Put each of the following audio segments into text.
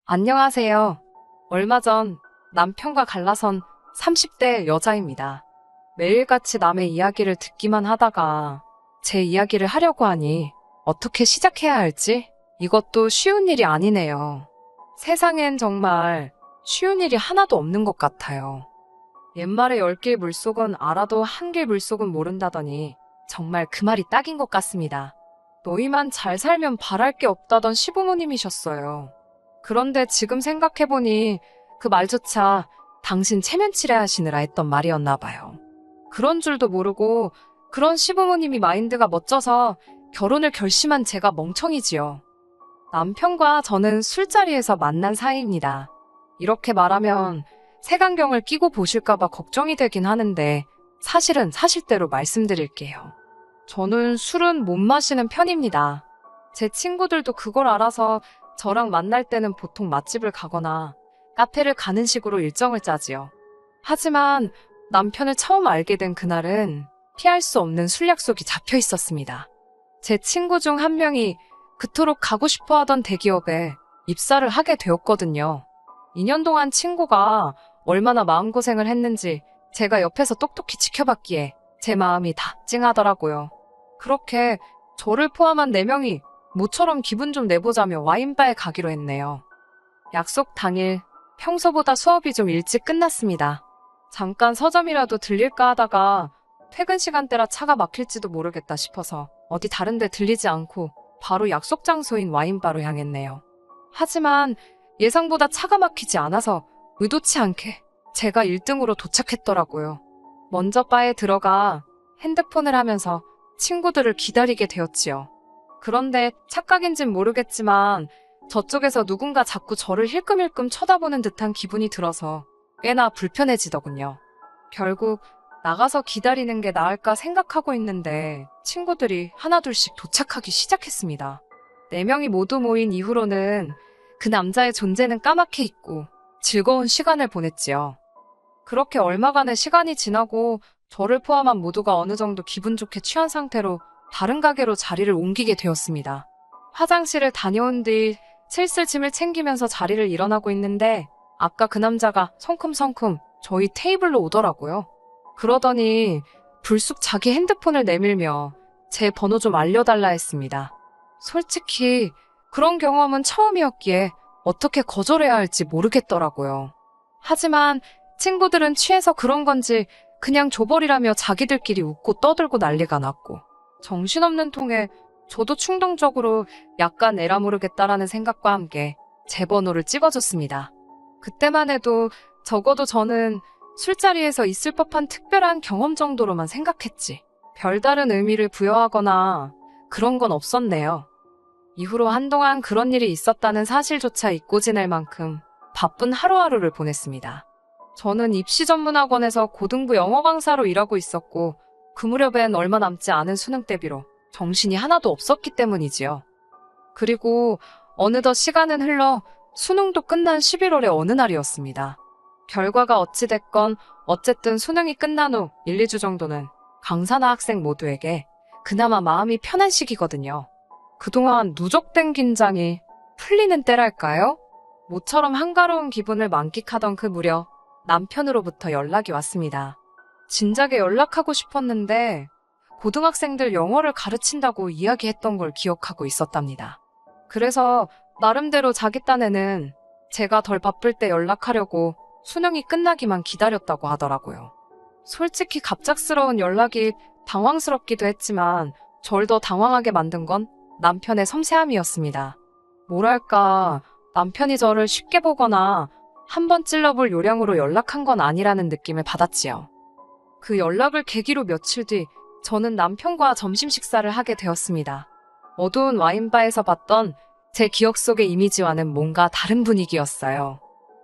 안녕하세요. 얼마 전 남편과 갈라선 30대 여자입니다. 매일같이 남의 이야기를 듣기만 하다가 제 이야기를 하려고 하니 어떻게 시작해야 할지 이것도 쉬운 일이 아니네요. 세상엔 정말 쉬운 일이 하나도 없는 것 같아요. 옛말에 10길 물속은 알아도 1길 물속은 모른다더니 정말 그 말이 딱인 것 같습니다. 너희만 잘 살면 바랄 게 없다던 시부모님이셨어요. 그런데 지금 생각해보니 그 말조차 당신 체면치레 하시느라 했던 말이었나 봐요. 그런 줄도 모르고 그런 시부모님이 마인드가 멋져서 결혼을 결심한 제가 멍청이지요. 남편과 저는 술자리에서 만난 사이입니다. 이렇게 말하면 색안경을 끼고 보실까봐 걱정이 되긴 하는데 사실은 사실대로 말씀드릴게요. 저는 술은 못 마시는 편입니다. 제 친구들도 그걸 알아서 저랑 만날 때는 보통 맛집을 가거나 카페를 가는 식으로 일정을 짜지요. 하지만 남편을 처음 알게 된 그날은 피할 수 없는 술 약속이 잡혀 있었습니다. 제 친구 중 한 명이 그토록 가고 싶어 하던 대기업에 입사를 하게 되었거든요. 2년 동안 친구가 얼마나 마음고생을 했는지 제가 옆에서 똑똑히 지켜봤기에 제 마음이 다 찡하더라고요. 그렇게 저를 포함한 4명이 모처럼 기분 좀 내보자며 와인바에 가기로 했네요. 약속 당일 평소보다 수업이 좀 일찍 끝났습니다. 잠깐 서점이라도 들릴까 하다가 퇴근 시간대라 차가 막힐지도 모르겠다 싶어서 어디 다른 데 들리지 않고 바로 약속 장소인 와인바로 향했네요. 하지만 예상보다 차가 막히지 않아서 의도치 않게 제가 1등으로 도착했더라고요. 먼저 바에 들어가 핸드폰을 하면서 친구들을 기다리게 되었지요. 그런데 착각인진 모르겠지만 저쪽에서 누군가 자꾸 저를 힐끔힐끔 쳐다보는 듯한 기분이 들어서 꽤나 불편해지더군요. 결국 나가서 기다리는 게 나을까 생각하고 있는데 친구들이 하나둘씩 도착하기 시작했습니다. 4명이 모두 모인 이후로는 그 남자의 존재는 까맣게 잊고 즐거운 시간을 보냈지요. 그렇게 얼마간의 시간이 지나고 저를 포함한 모두가 어느 정도 기분 좋게 취한 상태로 다른 가게로 자리를 옮기게 되었습니다. 화장실을 다녀온 뒤 슬슬 짐을 챙기면서 자리를 일어나고 있는데 아까 그 남자가 성큼성큼 저희 테이블로 오더라고요. 그러더니 불쑥 자기 핸드폰을 내밀며 제 번호 좀 알려달라 했습니다. 솔직히 그런 경험은 처음이었기에 어떻게 거절해야 할지 모르겠더라고요. 하지만 친구들은 취해서 그런 건지 그냥 줘버리라며 자기들끼리 웃고 떠들고 난리가 났고 정신없는 통에 저도 충동적으로 약간 에라 모르겠다라는 생각과 함께 제 번호를 찍어줬습니다. 그때만 해도 적어도 저는 술자리에서 있을 법한 특별한 경험 정도로만 생각했지 별다른 의미를 부여하거나 그런 건 없었네요. 이후로 한동안 그런 일이 있었다는 사실조차 잊고 지낼 만큼 바쁜 하루하루를 보냈습니다. 저는 입시전문학원에서 고등부 영어 강사로 일하고 있었고 그 무렵엔 얼마 남지 않은 수능 대비로 정신이 하나도 없었기 때문이지요. 그리고 어느덧 시간은 흘러 수능도 끝난 11월의 어느 날이었습니다. 결과가 어찌됐건 어쨌든 수능이 끝난 후 1, 2주 정도는 강사나 학생 모두에게 그나마 마음이 편한 시기거든요. 그동안 누적된 긴장이 풀리는 때랄까요? 모처럼 한가로운 기분을 만끽하던 그 무렵 남편으로부터 연락이 왔습니다. 진작에 연락하고 싶었는데 고등학생들 영어를 가르친다고 이야기했던 걸 기억하고 있었답니다. 그래서 나름대로 자기 딴에는 제가 덜 바쁠 때 연락하려고 수능이 끝나기만 기다렸다고 하더라고요. 솔직히 갑작스러운 연락이 당황스럽기도 했지만 절 더 당황하게 만든 건 남편의 섬세함이었습니다. 뭐랄까, 남편이 저를 쉽게 보거나 한번 찔러볼 요량으로 연락한 건 아니라는 느낌을 받았지요. 그 연락을 계기로 며칠 뒤 저는 남편과 점심 식사를 하게 되었습니다. 어두운 와인바에서 봤던 제 기억 속의 이미지와는 뭔가 다른 분위기였어요.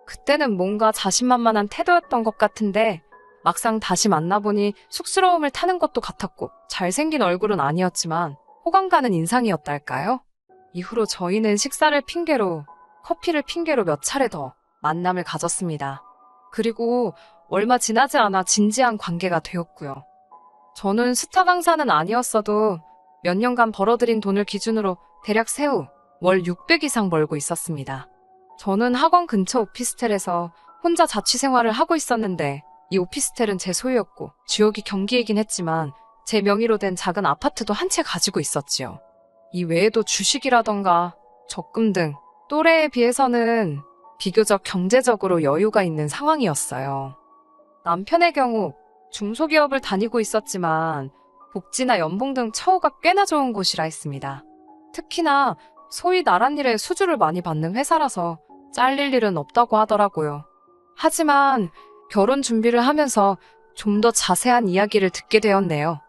그때는 뭔가 자신만만한 태도였던 것 같은데 막상 다시 만나보니 쑥스러움을 타는 것도 같았고 잘생긴 얼굴은 아니었지만 호감 가는 인상이었달까요? 이후로 저희는 식사를 핑계로 커피를 핑계로 몇 차례 더 만남을 가졌습니다. 그리고 얼마 지나지 않아 진지한 관계가 되었고요. 저는 스타 강사는 아니었어도 몇 년간 벌어들인 돈을 기준으로 대략 세후 월 600 이상 벌고 있었습니다. 저는 학원 근처 오피스텔에서 혼자 자취 생활을 하고 있었는데 이 오피스텔은 제 소유였고 지역이 경기이긴 했지만 제 명의로 된 작은 아파트도 한 채 가지고 있었지요. 이 외에도 주식이라던가 적금 등 또래에 비해서는 비교적 경제적으로 여유가 있는 상황이었어요. 남편의 경우 중소기업을 다니고 있었지만 복지나 연봉 등 처우가 꽤나 좋은 곳이라 했습니다. 특히나 소위 나란 일에 수주를 많이 받는 회사라서 잘릴 일은 없다고 하더라고요. 하지만 결혼 준비를 하면서 좀 더 자세한 이야기를 듣게 되었네요.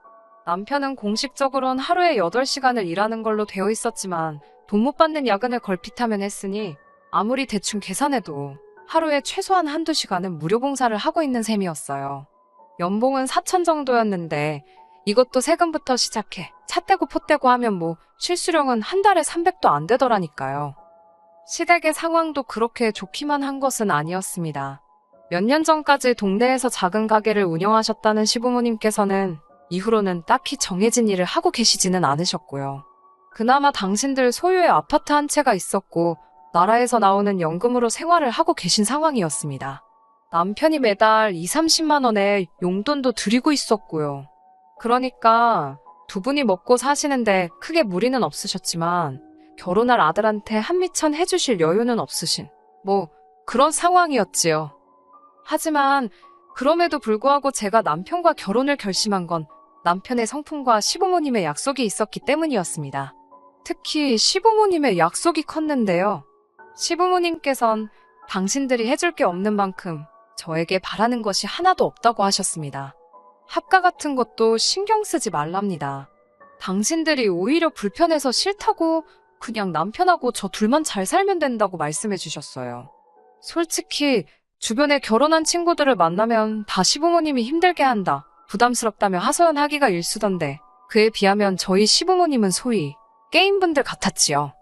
남편은 공식적으로는 하루에 8시간을 일하는 걸로 되어 있었지만 돈 못 받는 야근을 걸핏하면 했으니 아무리 대충 계산해도 하루에 최소한 한두 시간은 무료 봉사를 하고 있는 셈이었어요. 연봉은 4천 정도였는데 이것도 세금부터 시작해 차 떼고 포 떼고 하면 뭐 실수령은 한 달에 300도 안 되더라니까요. 시댁의 상황도 그렇게 좋기만 한 것은 아니었습니다. 몇 년 전까지 동네에서 작은 가게를 운영하셨다는 시부모님께서는 이후로는 딱히 정해진 일을 하고 계시지는 않으셨고요. 그나마 당신들 소유의 아파트 한 채가 있었고 나라에서 나오는 연금으로 생활을 하고 계신 상황이었습니다. 남편이 매달 2, 30만 원의 용돈도 드리고 있었고요. 그러니까 두 분이 먹고 사시는데 크게 무리는 없으셨지만 결혼할 아들한테 한미천 해주실 여유는 없으신 뭐 그런 상황이었지요. 하지만 그럼에도 불구하고 제가 남편과 결혼을 결심한 건 남편의 성품과 시부모님의 약속이 있었기 때문이었습니다. 특히 시부모님의 약속이 컸는데요. 시부모님께선 당신들이 해줄 게 없는 만큼 저에게 바라는 것이 하나도 없다고 하셨습니다. 합가 같은 것도 신경 쓰지 말랍니다. 당신들이 오히려 불편해서 싫다고 그냥 남편하고 저 둘만 잘 살면 된다고 말씀해 주셨어요. 솔직히 주변에 결혼한 친구들을 만나면 다 시부모님이 힘들게 한다, 부담스럽다며 하소연하기가 일쑤던데 그에 비하면 저희 시부모님은 소위 게임분들 같았지요.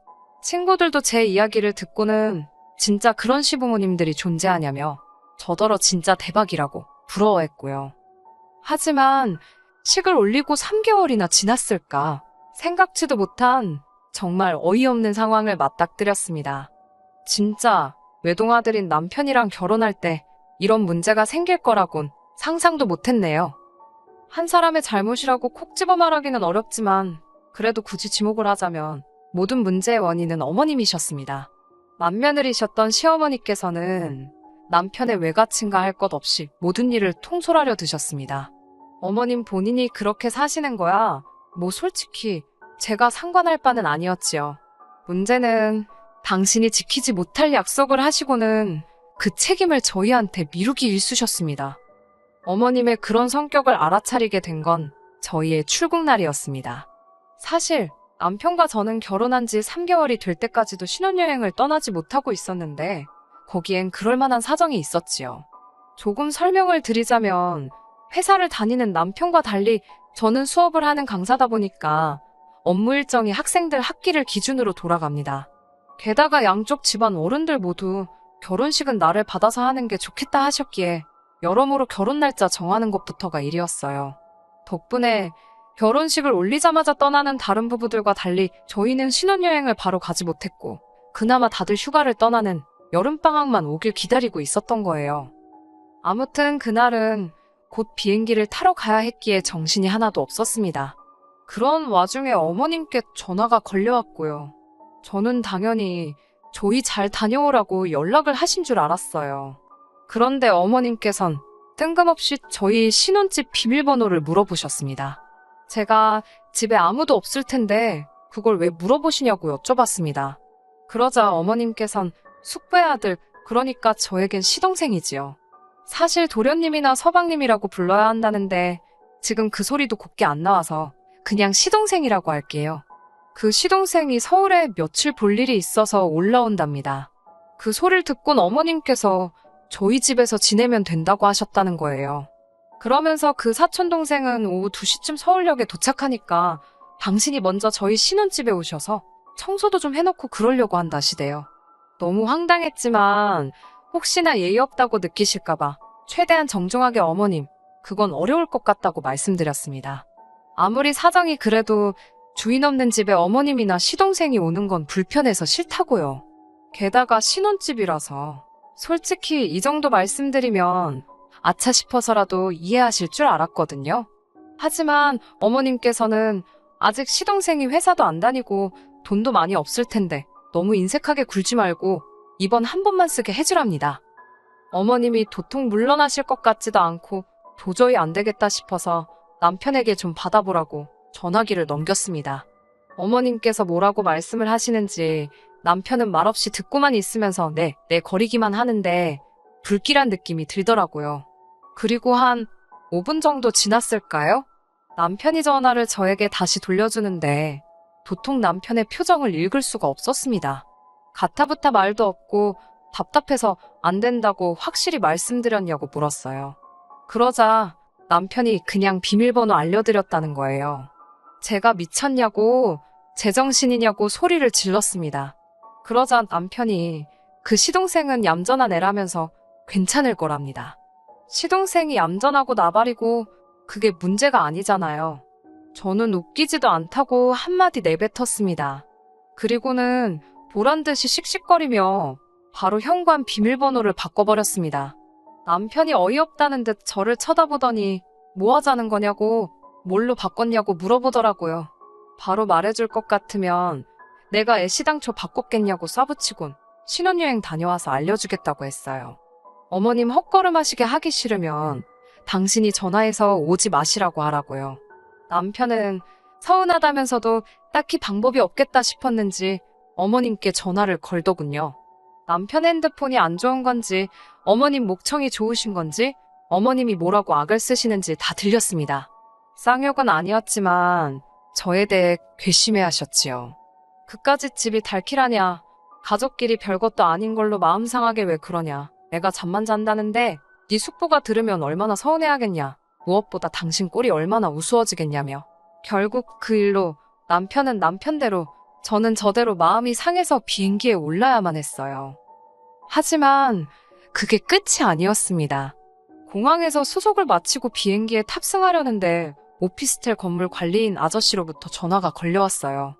친구들도 제 이야기를 듣고는 진짜 그런 시부모님들이 존재하냐며 저더러 진짜 대박이라고 부러워했고요. 하지만 식을 올리고 3개월이나 지났을까 생각지도 못한 정말 어이없는 상황을 맞닥뜨렸습니다. 진짜 외동아들인 남편이랑 결혼할 때 이런 문제가 생길 거라곤 상상도 못했네요. 한 사람의 잘못이라고 콕 집어 말하기는 어렵지만 그래도 굳이 지목을 하자면 모든 문제의 원인은 어머님이셨습니다. 맏며느리셨던 시어머니께서는 남편의 외가친가 할 것 없이 모든 일을 통솔하려 드셨습니다. 어머님 본인이 그렇게 사시는 거야 뭐 솔직히 제가 상관할 바는 아니었지요. 문제는 당신이 지키지 못할 약속을 하시고는 그 책임을 저희한테 미루기 일쑤셨습니다. 어머님의 그런 성격을 알아차리게 된 건 저희의 출국날이었습니다. 사실 남편과 저는 결혼한 지 3개월이 될 때까지도 신혼여행을 떠나지 못하고 있었는데 거기엔 그럴 만한 사정이 있었지요. 조금 설명을 드리자면 회사를 다니는 남편과 달리 저는 수업을 하는 강사다 보니까 업무 일정이 학생들 학기를 기준으로 돌아갑니다. 게다가 양쪽 집안 어른들 모두 결혼식은 나를 받아서 하는 게 좋겠다 하셨기에 여러모로 결혼 날짜 정하는 것부터가 일이었어요. 덕분에 결혼식을 올리자마자 떠나는 다른 부부들과 달리 저희는 신혼여행을 바로 가지 못했고 그나마 다들 휴가를 떠나는 여름방학만 오길 기다리고 있었던 거예요. 아무튼 그날은 곧 비행기를 타러 가야 했기에 정신이 하나도 없었습니다. 그런 와중에 어머님께 전화가 걸려왔고요. 저는 당연히 저희 잘 다녀오라고 연락을 하신 줄 알았어요. 그런데 어머님께선 뜬금없이 저희 신혼집 비밀번호를 물어보셨습니다. 제가 집에 아무도 없을 텐데 그걸 왜 물어보시냐고 여쭤봤습니다. 그러자 어머님께선 숙부의 아들, 그러니까 저에겐 시동생이지요. 사실 도련님이나 서방님이라고 불러야 한다는데 지금 그 소리도 곱게 안 나와서 그냥 시동생이라고 할게요. 그 시동생이 서울에 며칠 볼 일이 있어서 올라온답니다. 그 소리를 듣곤 어머님께서 저희 집에서 지내면 된다고 하셨다는 거예요. 그러면서 그 사촌동생은 오후 2시쯤 서울역에 도착하니까 당신이 먼저 저희 신혼집에 오셔서 청소도 좀 해놓고 그러려고 한다시대요. 너무 황당했지만 혹시나 예의 없다고 느끼실까봐 최대한 정중하게 어머님, 그건 어려울 것 같다고 말씀드렸습니다. 아무리 사정이 그래도 주인 없는 집에 어머님이나 시동생이 오는 건 불편해서 싫다고요. 게다가 신혼집이라서. 솔직히 이 정도 말씀드리면 아차 싶어서라도 이해하실 줄 알았거든요. 하지만 어머님께서는 아직 시동생이 회사도 안 다니고 돈도 많이 없을 텐데 너무 인색하게 굴지 말고 이번 한 번만 쓰게 해주랍니다. 어머님이 도통 물러나실 것 같지도 않고 도저히 안 되겠다 싶어서 남편에게 좀 받아보라고 전화기를 넘겼습니다. 어머님께서 뭐라고 말씀을 하시는지 남편은 말없이 듣고만 있으면서 네 거리기만 하는데 불길한 느낌이 들더라고요. 그리고 한 5분 정도 지났을까요? 남편이 전화를 저에게 다시 돌려주는데 도통 남편의 표정을 읽을 수가 없었습니다. 가타부타 말도 없고 답답해서 안 된다고 확실히 말씀드렸냐고 물었어요. 그러자 남편이 그냥 비밀번호 알려드렸다는 거예요. 제가 미쳤냐고, 제정신이냐고 소리를 질렀습니다. 그러자 남편이 그 시동생은 얌전한 애라면서 괜찮을 거랍니다. 시동생이 얌전하고 나발이고 그게 문제가 아니잖아요. 저는 웃기지도 않다고 한마디 내뱉었습니다. 그리고는 보란듯이 씩씩거리며 바로 현관 비밀번호를 바꿔버렸습니다. 남편이 어이없다는 듯 저를 쳐다보더니 뭐 하자는 거냐고, 뭘로 바꿨냐고 물어보더라고요. 바로 말해줄 것 같으면 내가 애시당초 바꿨겠냐고 쏴붙이곤 신혼여행 다녀와서 알려주겠다고 했어요. 어머님 헛걸음하시게 하기 싫으면 당신이 전화해서 오지 마시라고 하라고요. 남편은 서운하다면서도 딱히 방법이 없겠다 싶었는지 어머님께 전화를 걸더군요. 남편 핸드폰이 안 좋은 건지 어머님 목청이 좋으신 건지 어머님이 뭐라고 악을 쓰시는지 다 들렸습니다. 쌍욕은 아니었지만 저에 대해 괘씸해하셨지요. 그까짓 집이 달키라냐. 가족끼리 별것도 아닌 걸로 마음 상하게 왜 그러냐. 내가 잠만 잔다는데 네 숙부가 들으면 얼마나 서운해하겠냐. 무엇보다 당신 꼴이 얼마나 우스워지겠냐며. 결국 그 일로 남편은 남편대로 저는 저대로 마음이 상해서 비행기에 올라야만 했어요. 하지만 그게 끝이 아니었습니다. 공항에서 수속을 마치고 비행기에 탑승하려는데 오피스텔 건물 관리인 아저씨로부터 전화가 걸려왔어요.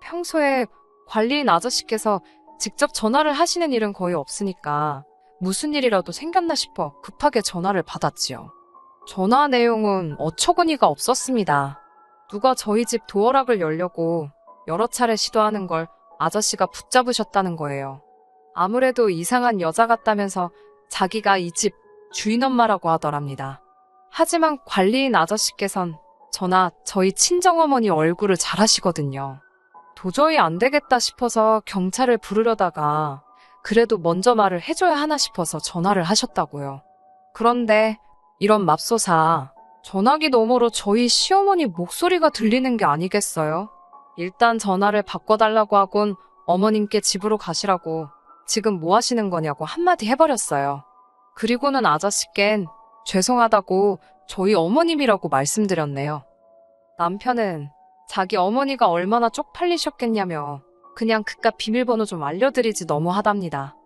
평소에 관리인 아저씨께서 직접 전화를 하시는 일은 거의 없으니까 무슨 일이라도 생겼나 싶어 급하게 전화를 받았지요. 전화 내용은 어처구니가 없었습니다. 누가 저희 집 도어락을 열려고 여러 차례 시도하는 걸 아저씨가 붙잡으셨다는 거예요. 아무래도 이상한 여자 같다면서 자기가 이 집 주인 엄마라고 하더랍니다. 하지만 관리인 아저씨께선 저나 저희 친정어머니 얼굴을 잘 아시거든요. 도저히 안 되겠다 싶어서 경찰을 부르려다가 그래도 먼저 말을 해줘야 하나 싶어서 전화를 하셨다고요. 그런데 이런 맙소사, 전화기 너머로 저희 시어머니 목소리가 들리는 게 아니겠어요? 일단 전화를 바꿔달라고 하곤 어머님께 집으로 가시라고 지금 뭐 하시는 거냐고 한마디 해버렸어요. 그리고는 아저씨껜 죄송하다고 저희 어머님이라고 말씀드렸네요. 남편은 자기 어머니가 얼마나 쪽팔리셨겠냐며 그냥 그깟 비밀번호 좀 알려드리지 너무하답니다.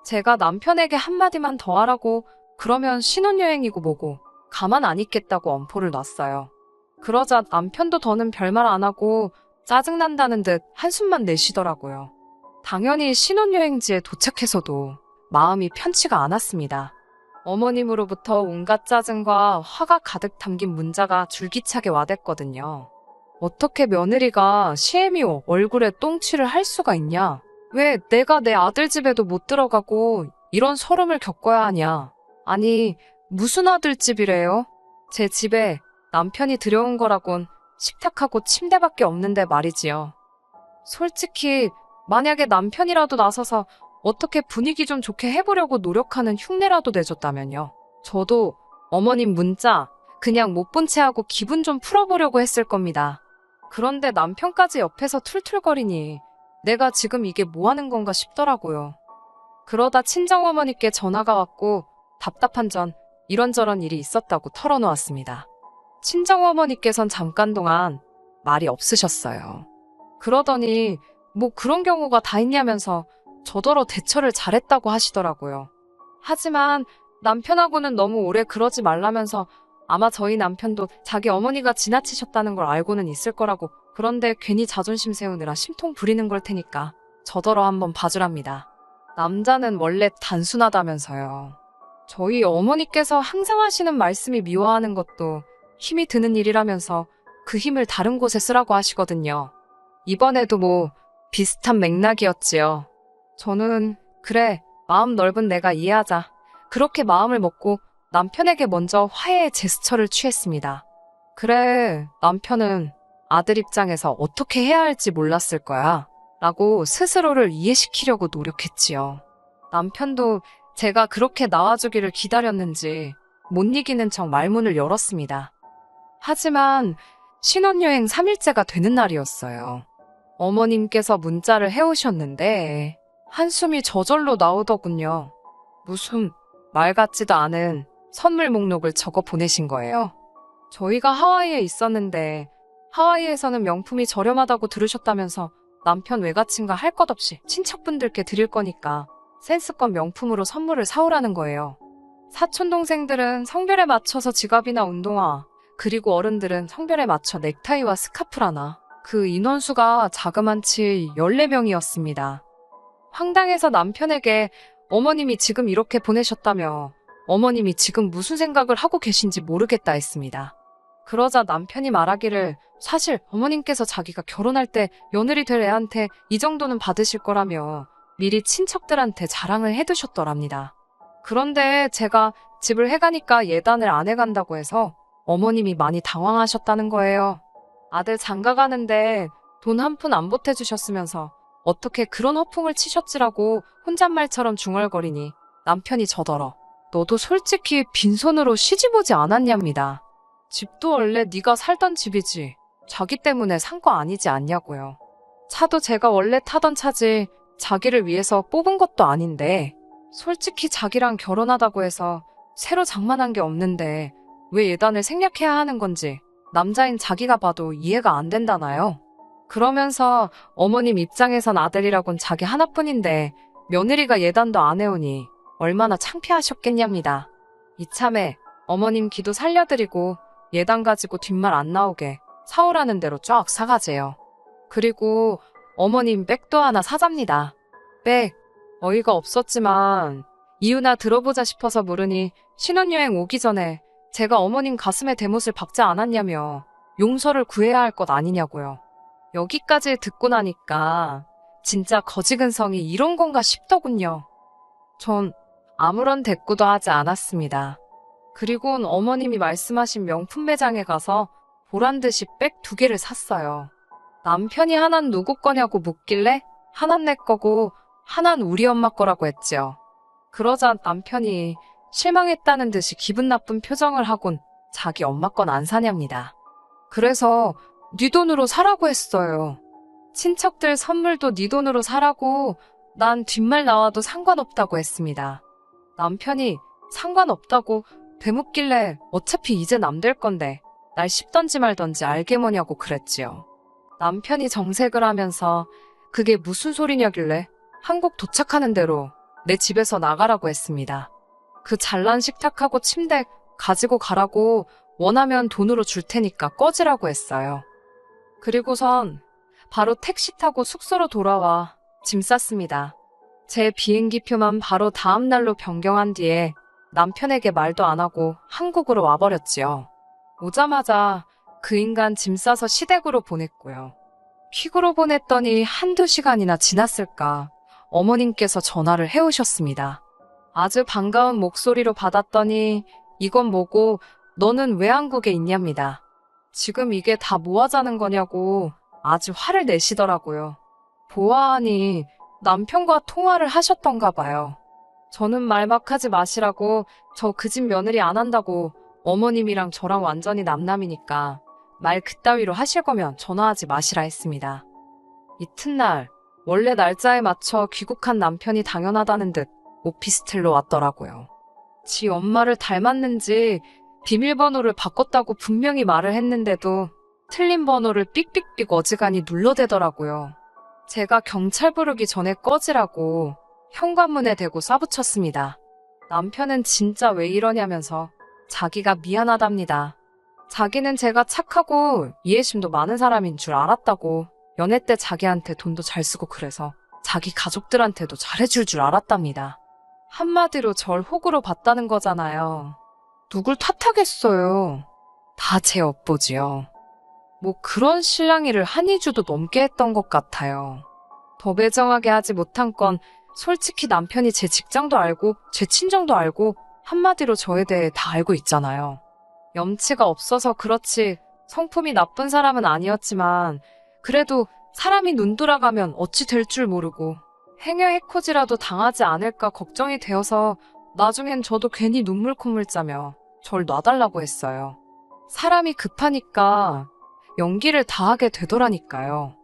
제가 남편에게 한마디만 더 하라고 그러면 신혼여행이고 뭐고 가만 안 있겠다고 엄포를 놨어요. 그러자 남편도 더는 별말 안 하고 짜증난다는 듯 한숨만 내쉬더라고요. 당연히 신혼여행지에 도착해서도 마음이 편치가 않았습니다. 어머님으로부터 온갖 짜증과 화가 가득 담긴 문자가 줄기차게 와댔거든요. 어떻게 며느리가 시애미오 얼굴에 똥칠을 할 수가 있냐? 왜 내가 내 아들 집에도 못 들어가고 이런 서름을 겪어야 하냐? 아니, 무슨 아들 집이래요? 제 집에 남편이 들여온 거라곤 식탁하고 침대밖에 없는데 말이지요. 솔직히 만약에 남편이라도 나서서 어떻게 분위기 좀 좋게 해보려고 노력하는 흉내라도 내줬다면요. 저도 어머님 문자 그냥 못 본 채 하고 기분 좀 풀어보려고 했을 겁니다. 그런데 남편까지 옆에서 툴툴거리니 내가 지금 이게 뭐 하는 건가 싶더라고요. 그러다 친정어머니께 전화가 왔고 답답한 전 이런저런 일이 있었다고 털어놓았습니다. 친정어머니께선 잠깐 동안 말이 없으셨어요. 그러더니 뭐 그런 경우가 다 있냐면서 저더러 대처를 잘했다고 하시더라고요. 하지만 남편하고는 너무 오래 그러지 말라면서 아마 저희 남편도 자기 어머니가 지나치셨다는 걸 알고는 있을 거라고 그런데 괜히 자존심 세우느라 심통 부리는 걸 테니까 저더러 한번 봐주랍니다. 남자는 원래 단순하다면서요. 저희 어머니께서 항상 하시는 말씀이 미워하는 것도 힘이 드는 일이라면서 그 힘을 다른 곳에 쓰라고 하시거든요. 이번에도 뭐 비슷한 맥락이었지요. 저는 그래, 마음 넓은 내가 이해하자. 그렇게 마음을 먹고 남편에게 먼저 화해의 제스처를 취했습니다. 그래, 남편은 아들 입장에서 어떻게 해야 할지 몰랐을 거야. 라고 스스로를 이해시키려고 노력했지요. 남편도 제가 그렇게 나와주기를 기다렸는지 못 이기는 척 말문을 열었습니다. 하지만 신혼여행 3일째가 되는 날이었어요. 어머님께서 문자를 해오셨는데 한숨이 저절로 나오더군요. 무슨 말 같지도 않은 선물 목록을 적어 보내신 거예요. 저희가 하와이에 있었는데 하와이에서는 명품이 저렴하다고 들으셨다면서 남편 외갓친과 할 것 없이 친척분들께 드릴 거니까 센스껏 명품으로 선물을 사오라는 거예요. 사촌동생들은 성별에 맞춰서 지갑이나 운동화, 그리고 어른들은 성별에 맞춰 넥타이와 스카프라나. 그 인원수가 자그만치 14명이었습니다. 황당해서 남편에게 어머님이 지금 이렇게 보내셨다며 어머님이 지금 무슨 생각을 하고 계신지 모르겠다 했습니다. 그러자 남편이 말하기를 사실 어머님께서 자기가 결혼할 때 며느리 될 애한테 이 정도는 받으실 거라며 미리 친척들한테 자랑을 해두셨더랍니다. 그런데 제가 집을 해가니까 예단을 안 해간다고 해서 어머님이 많이 당황하셨다는 거예요. 아들 장가 가는데 돈 한 푼 안 보태주셨으면서 어떻게 그런 허풍을 치셨지라고 혼잣말처럼 중얼거리니 남편이 저더러 너도 솔직히 빈손으로 시집 오지 않았냐입니다. 집도 원래 네가 살던 집이지 자기 때문에 산 거 아니지 않냐고요. 차도 제가 원래 타던 차지 자기를 위해서 뽑은 것도 아닌데 솔직히 자기랑 결혼하다고 해서 새로 장만한 게 없는데 왜 예단을 생략해야 하는 건지 남자인 자기가 봐도 이해가 안 된다나요? 그러면서 어머님 입장에선 아들이라곤 자기 하나뿐인데 며느리가 예단도 안 해오니 얼마나 창피하셨겠냐입니다. 이참에 어머님 기도 살려드리고 예단 가지고 뒷말 안 나오게 사오라는 대로 쫙 사가재요. 그리고 어머님 백도 하나 사잡니다. 백, 어이가 없었지만 이유나 들어보자 싶어서 물으니 신혼여행 오기 전에 제가 어머님 가슴에 대못을 박지 않았냐며 용서를 구해야 할 것 아니냐고요. 여기까지 듣고 나니까 진짜 거지근성이 이런 건가 싶더군요. 전 아무런 대꾸도 하지 않았습니다. 그리곤 어머님이 말씀하신 명품 매장에 가서 보란듯이 백 2개를 샀어요. 남편이 하나는 누구 거냐고 묻길래 하나는 내 거고 하나는 우리 엄마 거라고 했지요. 그러자 남편이 실망했다는 듯이 기분 나쁜 표정을 하곤 자기 엄마 건 안 사냐입니다. 그래서 네 돈으로 사라고 했어요. 친척들 선물도 네 돈으로 사라고 난 뒷말 나와도 상관없다고 했습니다. 남편이 상관없다고 되묻길래 어차피 이제 남 될 건데 날 씹던지 말던지 알게 뭐냐고 그랬지요. 남편이 정색을 하면서 그게 무슨 소리냐길래 한국 도착하는 대로 내 집에서 나가라고 했습니다. 그 잘난 식탁하고 침대 가지고 가라고 원하면 돈으로 줄 테니까 꺼지라고 했어요. 그리고선 바로 택시 타고 숙소로 돌아와 짐 쌌습니다. 제 비행기표만 바로 다음 날로 변경한 뒤에 남편에게 말도 안 하고 한국으로 와버렸지요. 오자마자 그 인간 짐 싸서 시댁으로 보냈고요. 퀵으로 보냈더니 1~2시간이나 지났을까 어머님께서 전화를 해오셨습니다. 아주 반가운 목소리로 받았더니 이건 뭐고 너는 왜 한국에 있냐입니다. 지금 이게 다 뭐 하자는 거냐고 아주 화를 내시더라고요. 보아하니 남편과 통화를 하셨던가 봐요. 저는 말 막 하지 마시라고 저 그 집 며느리 안 한다고 어머님이랑 저랑 완전히 남남이니까 말 그따위로 하실 거면 전화하지 마시라 했습니다. 이튿날 원래 날짜에 맞춰 귀국한 남편이 당연하다는 듯 오피스텔로 왔더라고요. 지 엄마를 닮았는지 비밀번호를 바꿨다고 분명히 말을 했는데도 틀린 번호를 삑삑삑 어지간히 눌러대더라고요. 제가 경찰 부르기 전에 꺼지라고 현관문에 대고 쏴붙였습니다. 남편은 진짜 왜 이러냐면서 자기가 미안하답니다. 자기는 제가 착하고 이해심도 많은 사람인 줄 알았다고 연애 때 자기한테 돈도 잘 쓰고 그래서 자기 가족들한테도 잘해줄 줄 알았답니다. 한마디로 절 호구로 봤다는 거잖아요. 누굴 탓하겠어요. 다 제 업보지요. 뭐 그런 실랑이를 한 2주도 넘게 했던 것 같아요. 더 매정하게 하지 못한 건 솔직히 남편이 제 직장도 알고 제 친정도 알고 한마디로 저에 대해 다 알고 있잖아요. 염치가 없어서 그렇지 성품이 나쁜 사람은 아니었지만 그래도 사람이 눈 돌아가면 어찌 될 줄 모르고 행여 해코지라도 당하지 않을까 걱정이 되어서 나중엔 저도 괜히 눈물 콧물 짜며 절 놔달라고 했어요. 사람이 급하니까 연기를 다 하게 되더라니까요.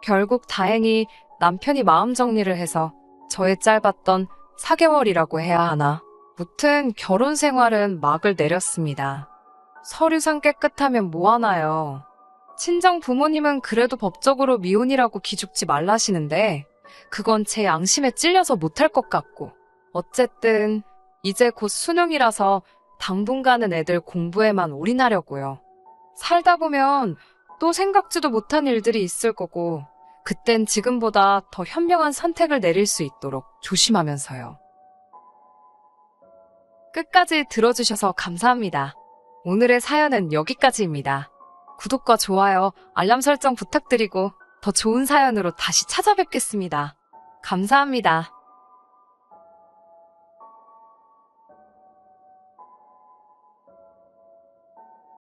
결국 다행히 남편이 마음 정리를 해서 저의 짧았던 4개월이라고 해야 하나. 무튼 결혼 생활은 막을 내렸습니다. 서류상 깨끗하면 뭐하나요. 친정 부모님은 그래도 법적으로 미혼이라고 기죽지 말라시는데 그건 제 양심에 찔려서 못할 것 같고 어쨌든 이제 곧 수능이라서 당분간은 애들 공부에만 올인하려고요. 살다 보면 또 생각지도 못한 일들이 있을 거고 그땐 지금보다 더 현명한 선택을 내릴 수 있도록 조심하면서요. 끝까지 들어주셔서 감사합니다. 오늘의 사연은 여기까지입니다. 구독과 좋아요, 알람 설정 부탁드리고 더 좋은 사연으로 다시 찾아뵙겠습니다. 감사합니다.